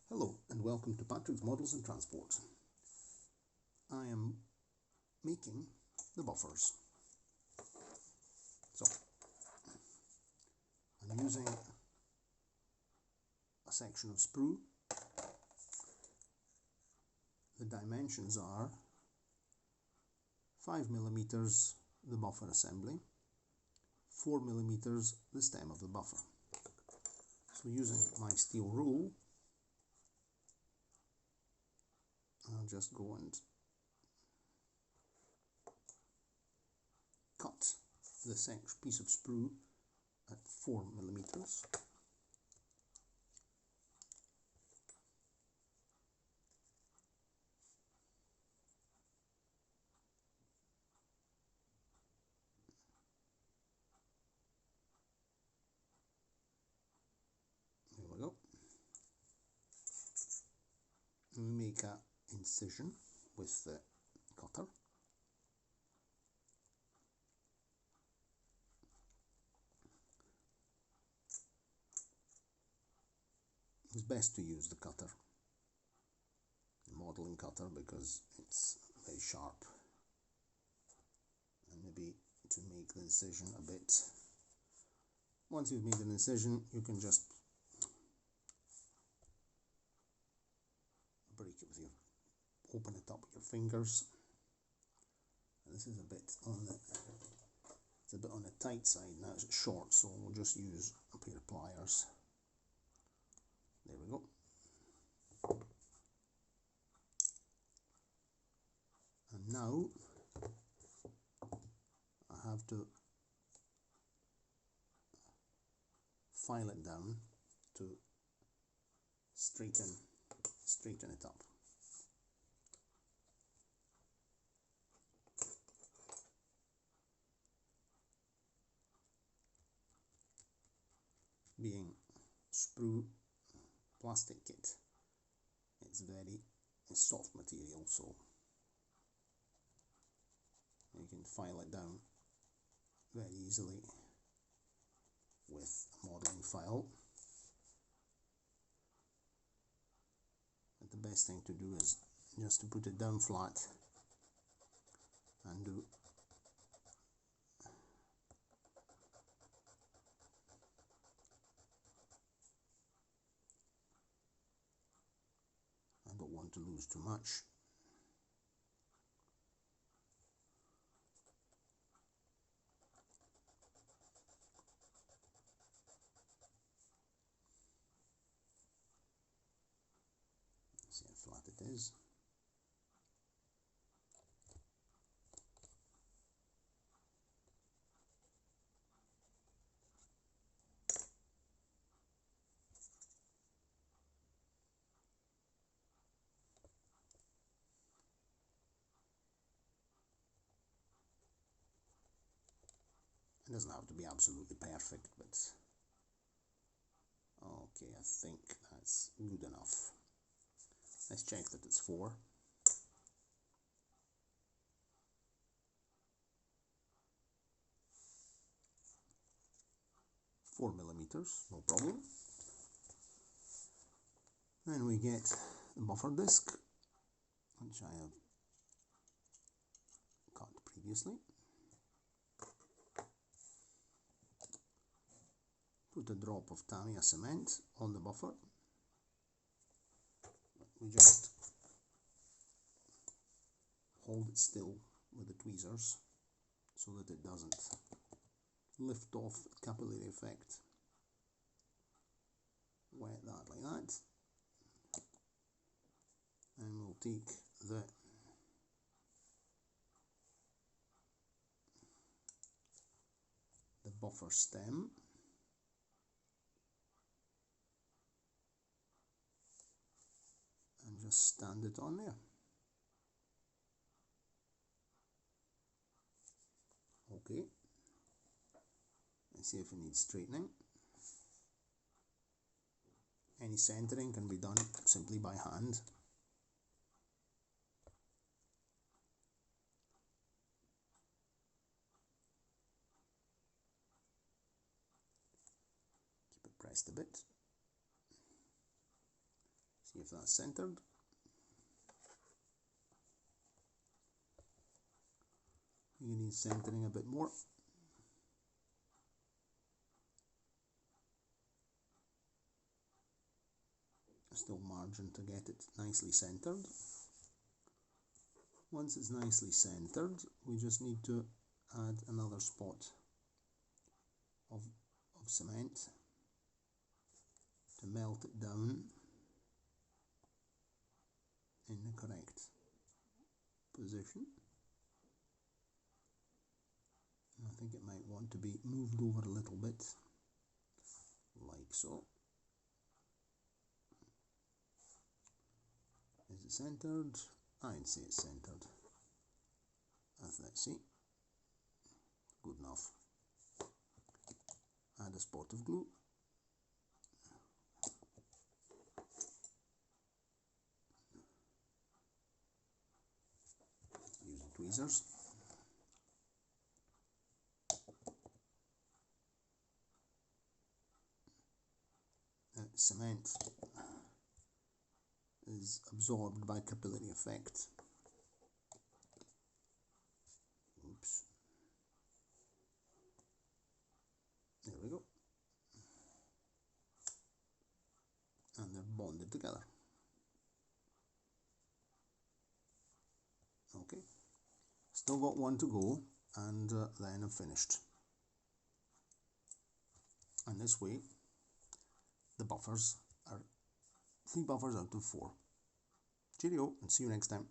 Hello and welcome to Patrick's Models and Transport. I am making the buffers. So I'm using a section of sprue. The dimensions are 5mm the buffer assembly, 4mm the stem of the buffer. So using my steel rule, I'll just go and cut the piece of sprue at 4mm. There we go. We make an incision with the cutter. It's best to use the cutter, the modeling cutter, because it's very sharp, and maybe to make the incision a bit. Once you've made an incision, you can just break it with open it up with your fingers. And this is a bit on the tight side now. It's short, so we'll just use a pair of pliers. There we go. And now I have to file it down to straighten it up. Being sprue plastic kit, it's soft material, so you can file it down very easily with a modeling file. But the best thing to do is just to put it down flat and do I don't want to lose too much. See how flat it is. It doesn't have to be absolutely perfect, but okay, I think that's good enough. Let's check that it's 4. No problem. Then we get the buffer disc, which I have cut previously. Put a drop of Tamiya cement on the buffer. We just hold it still with the tweezers so that it doesn't lift off the capillary effect. Wet that like that, and we'll take the buffer stem and just stand it on there. Okay, and see if it needs straightening. Any centering can be done simply by hand. Keep it pressed a bit. See if that's centered. You need centering a bit more. Still margin to get it nicely centered. Once it's nicely centered, we just need to add another spot of cement to melt it down in the correct position. I think it might want to be moved over a little bit, like so. Is it centered? I'd say it's centered. Let's see. Good enough. Add a spot of glue. Using tweezers. Cement is absorbed by capillary effect. Oops. There we go. And they're bonded together. Okay. Still got one to go, and then I'm finished. And this way, the buffers are 3 buffers out of 4. Cheerio, and see you next time.